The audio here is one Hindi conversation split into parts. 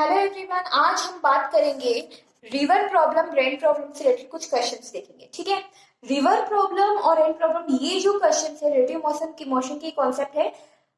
हेलो एवरीवन, आज हम बात करेंगे रिवर प्रॉब्लम रेन प्रॉब्लम से रिलेटेड कुछ क्वेश्चंस देखेंगे। ठीक है, रिवर प्रॉब्लम और रेन प्रॉब्लम ये जो क्वेश्चंस है रिलेटिव मोशन की कॉन्सेप्ट है।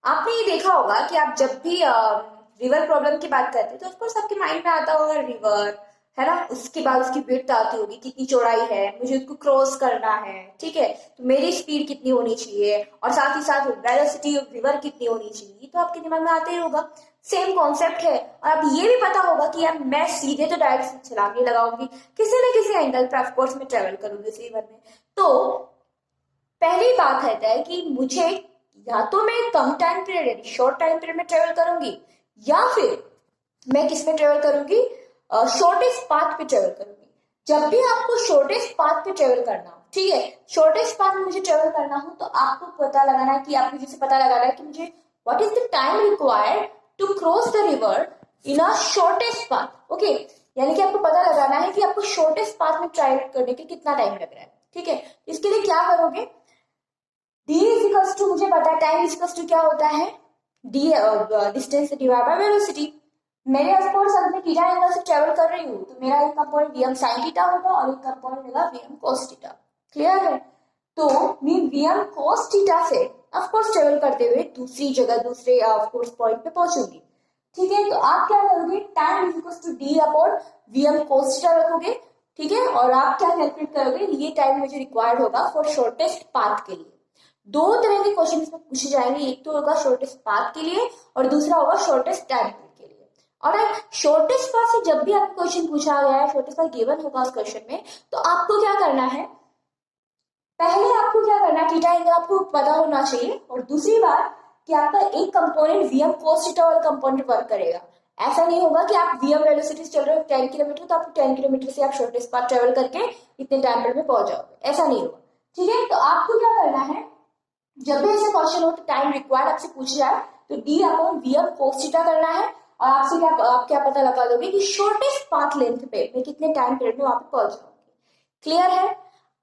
आपने ये देखा होगा कि आप जब भी रिवर प्रॉब्लम की बात करते हैं तो ऑफकोर्स आपके माइंड में आता होगा रिवर, है ना। उसके बाद उसकी विड्थ आती होगी, कितनी चौड़ाई है, मुझे उसको क्रॉस करना है। ठीक है, तो मेरी स्पीड कितनी होनी चाहिए और साथ ही साथ वेलोसिटी ऑफ रिवर कितनी होनी चाहिए, तो आपके दिमाग में आते ही होगा। सेम कॉन्सेप्ट है। और अब ये भी पता होगा कि यार मैं सीधे तो डायरेक्ट चलाने लगाऊंगी, किसी न किसी एंगल पर ऑफकोर्स मैं ट्रेवल करूंगी इस रिवर में। तो पहली बात है कि मुझे या तो मैं कम time period short time period में ट्रेवल करूंगी, या फिर मैं किस में ट्रेवल करूंगी, शॉर्टेस्ट पाथ पे ट्रेवल करूंगी। जब भी आपको शॉर्टेस्ट पाथ पे ट्रेवल करना हो, ठीक है, शॉर्टेस्ट पाथ में मुझे ट्रेवल करना हो तो आपको पता लगाना है कि आपको जैसे पता लगाना है कि मुझे what is the time required to cross the river in a shortest path. Okay, यानी कि आपको पता लगाना है कि आपको शॉर्टेस्ट पाथ में ट्रेवल करने के कितना टाइम लग रहा है। ठीक है, इसके लिए क्या करोगे, डी इजिकल्स टू, मुझे पता है टाइम इजिकल्स टू क्या होता है, D distance divide by velocity. मेरे ऑफकोर्स अगर मैं थीटा एंगल से ट्रेवल कर रही हूँ तो मेरा एक कंपोनेंट वीएम साइन थीटा होगा और एक कंपोनेंट होगा वीएम कोस थीटा। क्लियर है, तो मैं वीएम कोस थीटा से ऑफकोर्स ट्रेवल करते हुए दूसरी जगह दूसरे ऑफकोर्स पॉइंट पे पहुंचूंगी। ठीक है, तो आप क्या करोगे, time is equal to d upon VM cos theta रखोगे। ठीक है, और आप क्या कैलकुलेट करोगे, ये टाइम मुझे रिक्वायर्ड होगा फॉर शॉर्टेस्ट पाथ के लिए। दो तरह के क्वेश्चन इसमें पूछे जाएंगे, एक तो होगा शॉर्टेस्ट पाथ के लिए और दूसरा होगा शॉर्टेस्ट टाइम के लिए। और शॉर्टेस्ट पाथ से जब भी आपको क्वेश्चन पूछा गया है, शॉर्टेस्ट पाथ गिवन होगा उस क्वेश्चन में, तो आपको क्या करना है, पहले आपको क्या करना है, थीटा एंगल आपको पता होना चाहिए। और दूसरी बात कि आपका एक कंपोनेंट वीएम कोस थीटा वाला कंपोनेंट वर्क करेगा। ऐसा नहीं होगा कि आप वीएम वेलोसिटी चल रहे हो 10 किलोमीटर तो आपको 10 किलोमीटर से आप शॉर्टेस्ट पाथ ट्रेवल करके इतने टाइम में पहुंच जाओगे, ऐसा नहीं होगा। ठीक है, तो आपको क्या करना है, जब भी ऐसे क्वेश्चन हो तो टाइम रिक्वायर्ड आपसे पूछ जाए तो D upon VM cos theta करना है। और आपसे क्या आप क्या पता लगा दोगे कि शॉर्टेस्ट पाथ लेंथ पे मैं कितने टाइम पीरियड में वहां पे पहुंच जाऊंगी। क्लियर है।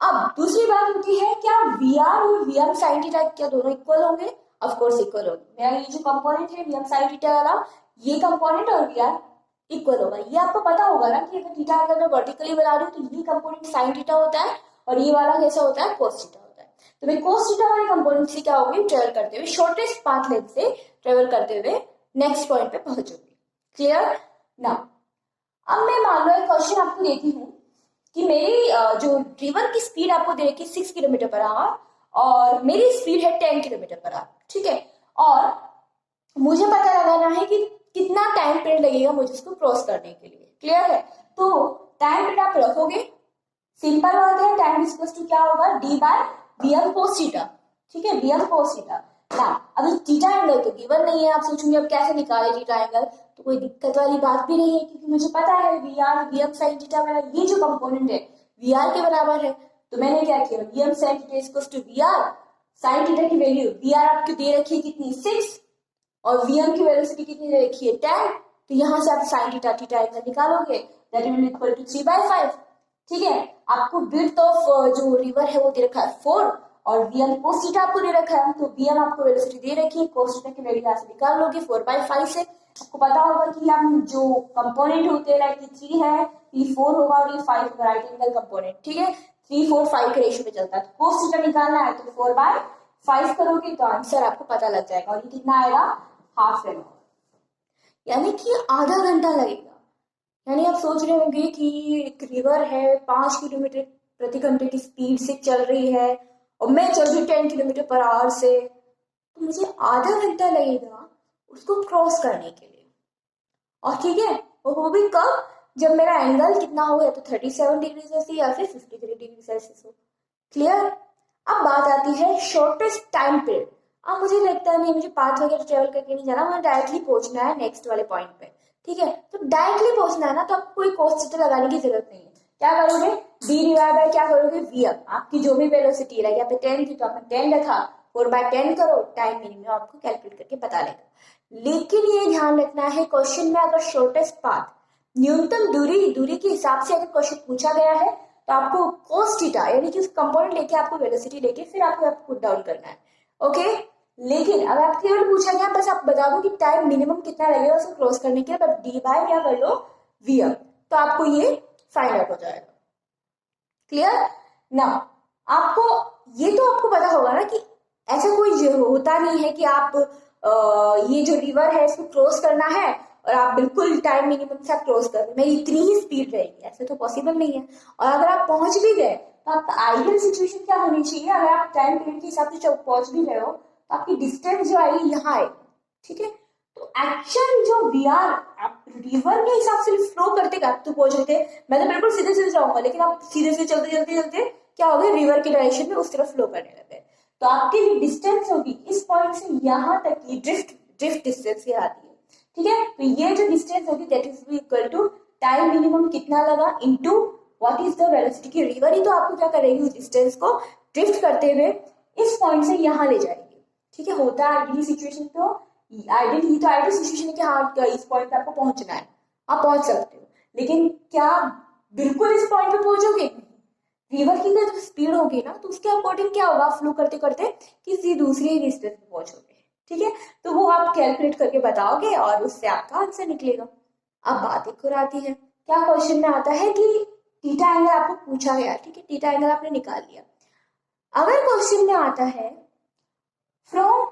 अब दूसरी बात होती है, क्या वीआर और वीएम साइन थीटा क्या दोनों इक्वल होंगे, ऑफ कोर्स इक्वल होंगे। मेरा ये जो कंपोनेंट है वीएम साइन थीटा वाला, ये कंपोनेंट और वीआर इक्वल होगा। ये आपको पता होगा ना कि अगर थीटा अगर मैं वर्टिकली बना रही हूँ तो ये कंपोनेंट साइन थीटा होता है और ये वाला कैसा होता है, कोस थीटा। तो मैं कोस थीटा वाले कंपोनेंट से क्या होगी, ट्रेवल करते हुए शॉर्टेस्ट पाथ लेंथ से ट्रेवल करते हुए नेक्स्ट पॉइंट पे पहुंचूंगी। क्लियर ना। अब मैं मान लो एक क्वेश्चन आपको देती हूँ कि मेरी जो रिवर की स्पीड आपको दे रखी है 6 किलोमीटर पर आवर और मेरी स्पीड है 10 किलोमीटर पर आवर। ठीक है, और मुझे पता लगाना है कि कितना टाइम पीरियड लगेगा मुझे इसको क्रॉस करने के लिए। क्लियर है, तो टाइम पीरियड आप रखोगे, सिंपल बात है, टाइम इक्वल टू क्या होगा, d by VM cos theta. ठीक है, वीएम कोस थीटा ना। अभी थीटा एंगल तो गिवन नहीं है, आप सोचेंगे अब कैसे निकाले थीटा एंगल, तो कोई दिक्कत वाली बात भी नहीं है क्योंकि मुझे पता है वीआर वीएम साइन थीटा वाला ये जो कंपोनेंट है वीआर के बराबर है। तो मैंने क्या किया, VM sine theta equal to VR sine theta की वैल्यू वीआर आपको दे रखी है कितनी, 6, और वीएम की वेलोसिटी कितनी दे रखी है, 10। तो यहां से आप साइन थीटा थीटा एंगल निकालोगे, दैट विल इक्वल टू 3/5। ठीक है, आपको विड्थ ऑफ जो रिवर है वो दे रखा है 4 और वीएम कोस थीटा आपको दे रखा है, तो वीएम आपको वेलोसिटी दे रखी है, कोस थीटा की वैल्यू यहाँ से निकाल लोगे 4/5 से। आपको पता होगा कि हम जो कंपोनेंट होते हैं लाइक 3 है, ये 4 होगा और ये 5 होगा, राइट एंगल कंपोनेंट। ठीक है, 3 4 5 के रेशियो में चलता है, तो कोस थीटा निकालना है तो 4/5 करोगे तो आंसर आपको पता लग जाएगा। और ये कितना आएगा, हाफ एन आवर, यानी कि आधा घंटा लगेगा। यानी आप सोच रहे होंगे कि एक रिवर है 5 किलोमीटर प्रति घंटे की स्पीड से चल रही है और मैं चल रही 10 किलोमीटर पर आवर से, तो मुझे आधा घंटा लगेगा उसको क्रॉस करने के लिए। और ठीक है, और वो भी कब, जब मेरा एंगल कितना हो, या तो 37 डिग्री सेल्सियस या फिर 53 डिग्री सेल्सियस हो। क्लियर। अब बात आती है शॉर्टेस्ट टाइम पीरियड। अब मुझे लगता है नहीं, मुझे पाथ वगैरह ट्रेवल करके नहीं जाना, मुझे डायरेक्टली पहुंचना है नेक्स्ट वाले पॉइंट पे। ठीक है, तो डायरेक्टली पहुंचना है ना, तो आपको कोई कोस थीटा लगाने की जरूरत नहीं है। क्या करोगे, डी डिवाइड बाय क्या करोगे, वीएम, आपकी जो भी वेलोसिटी है, यहाँ पे 10 थी तो आपने 10 रखा, 4/10 करो, टाइम मिनिमम आपको कैलकुलेट करके बता देगा। लेकिन ये ध्यान रखना है, क्वेश्चन में अगर शॉर्टेस्ट पाथ न्यूनतम दूरी के हिसाब से अगर क्वेश्चन पूछा गया है तो आपको कोस थीटा यानी कि उस कंपोनेंट लेके आपको वेलोसिटी लेके फिर आपको पुट डाउन करना है। ओके, लेकिन अगर आपसे केवल पूछा गया बस आप बता दो कि टाइम मिनिमम कितना लगेगा उसको क्रॉस करने के लिए, डी बाय क्या कर लो वी, तो आपको ये फाइंड आउट हो जाएगा। क्लियर ना? आपको ये तो आपको पता होगा ना कि ऐसा कोई होता नहीं है कि आप ये जो रिवर है इसको क्रॉस करना है और आप बिल्कुल टाइम मिनिमम से आप क्रॉस कर रहे हैं, मेरी इतनी ही स्पीड रहेगी, ऐसे तो पॉसिबल नहीं है। और अगर आप पहुंच भी गए तो आपका आइडियल सिचुएशन क्या होनी चाहिए, अगर आप टाइम पीरियड के हिसाब से पहुंच भी गए हो तो आपकी डिस्टेंस जो आएगी यहाँ आएगी। ठीक है, तो एक्शन जो वी आर आप रिवर के हिसाब से फ्लो करते आप तो पहुंच रहे थे, मैं तो बिल्कुल सीधे सीधे जाऊंगा, लेकिन आप सीधे से चलते चलते चलते क्या हो गया, रिवर के डायरेक्शन में उस तरफ फ्लो करने लगे। तो आपकी जो डिस्टेंस होगी इस पॉइंट से यहाँ तक की ड्रिफ्ट डिस्टेंस कहलाती है। ठीक है, तो ये जो डिस्टेंस होगी that is equal to time minimum कितना लगा into what is the velocity की रिवर ही तो आपको क्या करेगी उस डिस्टेंस को ड्रिफ्ट करते हुए इस पॉइंट से यहाँ ले जाएगी। ठीक है, होता है आइडियल सिचुएशन, तो आइडियल सिचुएशन है कि हाँ इस पॉइंट पे आपको पहुंचना है, आप पहुंच सकते हो, लेकिन क्या बिल्कुल इस पॉइंट पे पहुंचोगे? रिवर की जो स्पीड होगी ना तो उसके अकॉर्डिंग क्या होगा, फ्लो करते करते किसी दूसरी डिस्टेंस पे पहुंचोगे। ठीक है, तो वो आप कैलकुलेट करके बताओगे और उससे आपका आंसर निकलेगा। अब बात एक और आती है, क्या क्वेश्चन में आता है कि थीटा एंगल आपको पूछा गया, ठीक है, थीटा एंगल आपने निकाल लिया। अगर क्वेश्चन में आता है फ्रॉम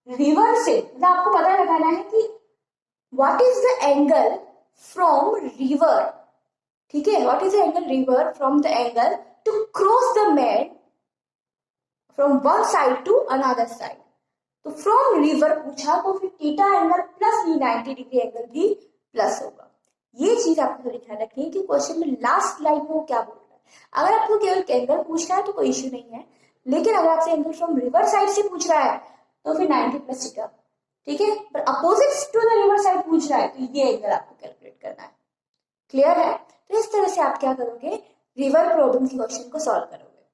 रिवर से, मतलब आपको पता लगाना है कि what is the angle from river, ठीक है, what is the angle river from the angle to cross the man from one side to another side. तो फ्रॉम रिवर पूछा तो फिर थीटा एंगल प्लस भी 90 डिग्री एंगल भी प्लस होगा। ये चीज आपको थोड़ी ध्यान रखनी है कि क्वेश्चन में लास्ट लाइन में वो क्या बोल रहा है। अगर आपको केवल एंगल पूछना है तो कोई इश्यू नहीं है, लेकिन अगर आपसे एंगल फ्रॉम रिवर साइड से पूछ रहा है तो फिर 90 प्लस थीटा, ठीक है, पर opposite to the river side पूछ रहा है तो ये एंगल आपको कैलकुलेट करना है। क्लियर है? तो इस तरह से आप क्या करोगे, रिवर प्रॉब्लम की क्वेश्चन को सॉल्व करोगे।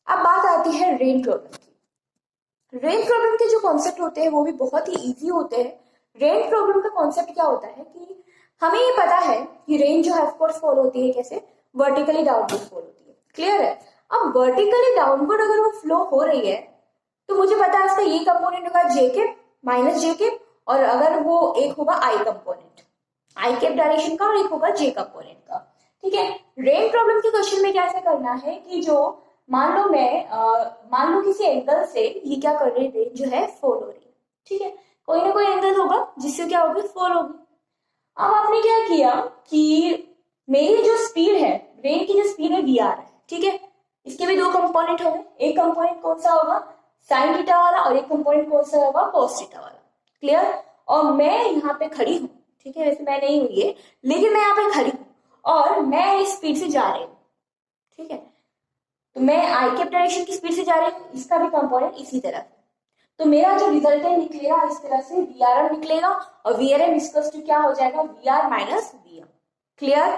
अब बात आती है रेन प्रॉब्लम की। रेन प्रॉब्लम के जो कॉन्सेप्ट होते हैं वो भी बहुत ही इजी होते हैं। रेन प्रॉब्लम का कॉन्सेप्ट क्या होता है कि हमें ये पता है कि रेन जो है ऑफकोर्स फॉल होती है कैसे, वर्टिकली डाउनवर्ड फॉल होती है। क्लियर है? अब वर्टिकली डाउनवर्ड अगर वो फ्लो हो रही है तो मुझे पता है इसका ये कंपोनेंट होगा जे के माइनस जे के, और अगर वो एक होगा आई कंपोनेंट, आई कैप डायरेक्शन का, और एक होगा जे कंपोनेंट का। ठीक है, रेन प्रॉब्लम के क्वेश्चन में कैसे करना है कि जो मान लो किसी एंगल से ये क्या कर रही है, रेन जो है फॉल हो रही है। ठीक है, कोई ना कोई एंगल होगा जिससे क्या होगी, फॉल होगी। अब आपने क्या किया कि मेरी जो स्पीड है, रेन की जो स्पीड है वी आर है, ठीक है, इसके भी दो कंपोनेंट होंगे, एक कंपोनेंट कौन सा होगा, साइन थीटा वाला, और एक कंपोनेंट कौन सा होगा, कॉस थीटा वाला। क्लियर? और मैं यहाँ पे खड़ी हूँ, ठीक है, वैसे मैं नहीं हुई है लेकिन मैं यहाँ पे खड़ी हूँ और मैं इस स्पीड से जा रही हूँ। ठीक है, तो मैं आई कैप डायरेक्शन की स्पीड से जा रही हूँ, इसका भी कंपोनेंट इसी तरह से, तो मेरा जो रिजल्टेंट निकलेगा इस तरह से वी आर एम निकलेगा, और V R M equals to क्या हो जाएगा, V R minus V M. Clear?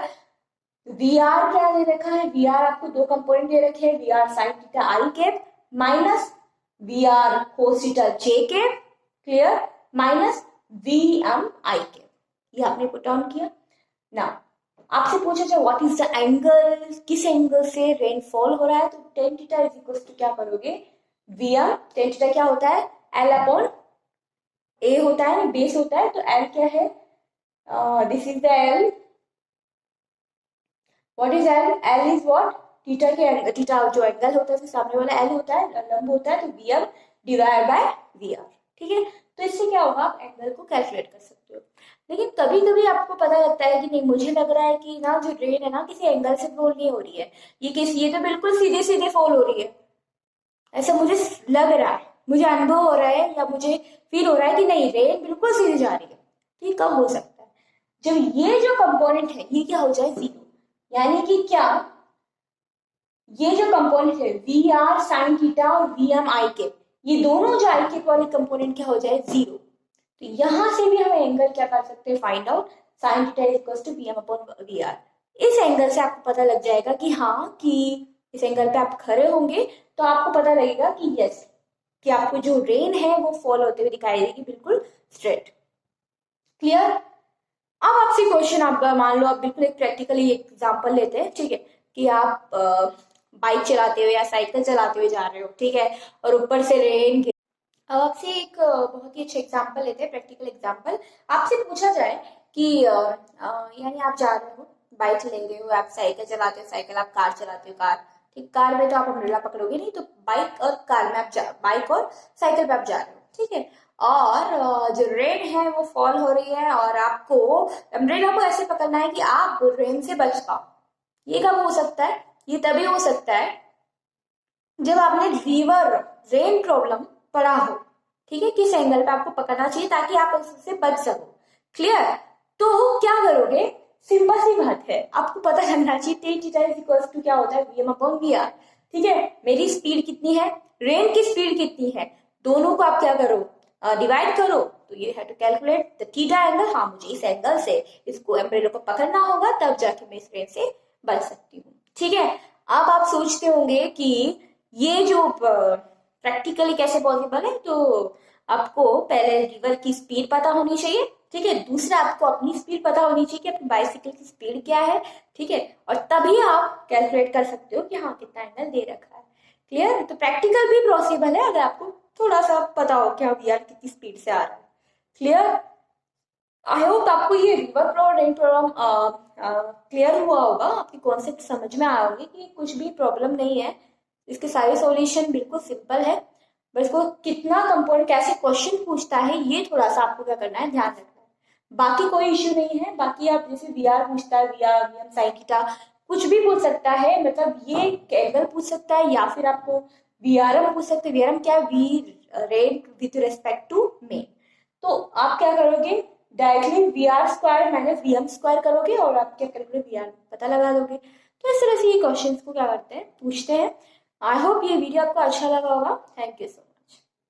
V R क्या दे रखा है, वी आर आपको दो कंपोनेंट दे रखे हैं, V R sine theta I cap minus V R cos theta J cap, clear, minus V M I cap, ये आपने पुट डाउन किया ना। आपसे पूछा जाए व्हाट इज द एंगल, किस एंगल से रेनफॉल हो रहा है, तो tan theta is equal to क्या करोगे, वी एम, टेन थीटा क्या होता है, एल अपॉन ए होता है ना, बेस होता है, तो एल क्या है, this is the L, what is L, L is what, theta के थीटा जो एंगल होता है सामने वाला एल होता है, लंब होता है, तो V M divide by V R. ठीक है, तो इससे क्या होगा, आप एंगल को कैलकुलेट कर सकते हो। लेकिन कभी कभी आपको पता लगता है कि नहीं, मुझे लग रहा है कि ना जो रेन है ना किसी एंगल से फॉल नहीं हो रही है, ये तो बिल्कुल सीधे सीधे फॉल हो रही है, ऐसा मुझे लग रहा है, मुझे अनुभव हो रहा है या मुझे फील हो रहा है कि नहीं रेन बिल्कुल सीधे जा रही है। ये कब हो सकता है, जब ये जो कंपोनेंट है ये क्या हो जाए, जीरो, यानी कि क्या, ये जो कंपोनेंट है वी आर साइन थीटा और वी एम आई के, ये दोनों जो आई के वाले कंपोनेंट क्या हो जाए, जीरो। तो यहां से भी हम एंगल क्या कर सकते हैं, find out, sine theta is equal to V M upon V R. इस एंगल से आपको पता लग जाएगा कि हाँ, कि इस एंगल पे आप खड़े होंगे तो आपको पता लगेगा कि यस, कि आपको जो रेन है वो फॉल होते हुए दिखाई देगी बिल्कुल स्ट्रेट। क्लियर? अब आपसे क्वेश्चन, आपका मान लो आप बिल्कुल एक प्रैक्टिकली एग्जांपल लेते हैं, ठीक है, कि आप बाइक चलाते हुए या साइकिल चलाते हुए जा रहे हो, ठीक है, और ऊपर से रेन, अब आपसे एक बहुत ही अच्छा एग्जांपल लेते हैं, प्रैक्टिकल एग्जांपल। आपसे पूछा जाए कि यानी आप जा रहे हो, बाइक ले रहे हो, आप साइकिल चलाते हो साइकिल, आप कार चलाते हो कार, ठीक, कार में तो आप अम्ब्रेला पकड़ोगे नहीं, तो बाइक और कार में आप बाइक और साइकिल पे आप जा रहे हो, ठीक है। और जो रेन है वो फॉल हो रही है और आपको अम्ब्रेला को ऐसे पकड़ना है कि आप रेन से बच पाओ। ये कब हो सकता है? ये तभी हो सकता है जब आपने रिवर रेन प्रॉब्लम पढ़ा हो, ठीक है, किस एंगल पे आपको पकड़ना चाहिए ताकि आप उससे बच सको। क्लियर? तो क्या करोगे? सिंपल सी बात है, आपको पता लगना चाहिए tan theta is equals to क्या होता है, वीएम अपॉन वीआर। ठीक है, मेरी स्पीड कितनी है, रेन की स्पीड कितनी है, दोनों को आप क्या करो, डिवाइड करो, तो ये है to calculate the theta angle. हाँ, मुझे इस एंगल से इसको एम्ब्रेला को पकड़ना होगा, तब जाके मैं इस रेन से बच सकती हूँ। ठीक है। अब आप सोचते होंगे कि ये जो प्रैक्टिकली कैसे पॉसिबल है, तो आपको पहले रिवर की स्पीड पता होनी चाहिए, ठीक है, दूसरा आपको अपनी स्पीड पता होनी चाहिए कि अपनी बाइसिकल की स्पीड क्या है, ठीक है, और तभी आप कैलकुलेट कर सकते हो कि हाँ कितना एंगल दे रखा है। क्लियर? तो प्रैक्टिकल भी पॉसिबल है अगर आपको थोड़ा सा पता हो कि हाँ यार कितनी स्पीड से आ रहा है। क्लियर? आई होप आपको ये river flow rain problem clear हुआ होगा, आपकी कॉन्सेप्ट समझ में आया होगी कि कुछ भी प्रॉब्लम नहीं है, इसके सारे सॉल्यूशन बिल्कुल सिंपल है। बस इसको कितना कंपाउंड कैसे क्वेश्चन पूछता है ये थोड़ा सा आपको क्या करना है, ध्यान रखना है। बाकी कोई इश्यू नहीं है, बाकी आप जैसे वी आर पूछता है, V R V M sine theta कुछ भी पूछ सकता है, मतलब ये एंगल पूछ सकता है या फिर आपको वी आर एम पूछ सकते हैं। वी आर एम क्या है? V rate with respect to men. तो आप क्या करोगे, directly V R square minus V M square करोगे और आप क्या करोगे, वी आर पता लगा दोगे। तो इस तरह से ये क्वेश्चंस को क्या करते हैं, पूछते हैं। आई होप ये वीडियो आपको अच्छा लगा होगा। Thank you so much.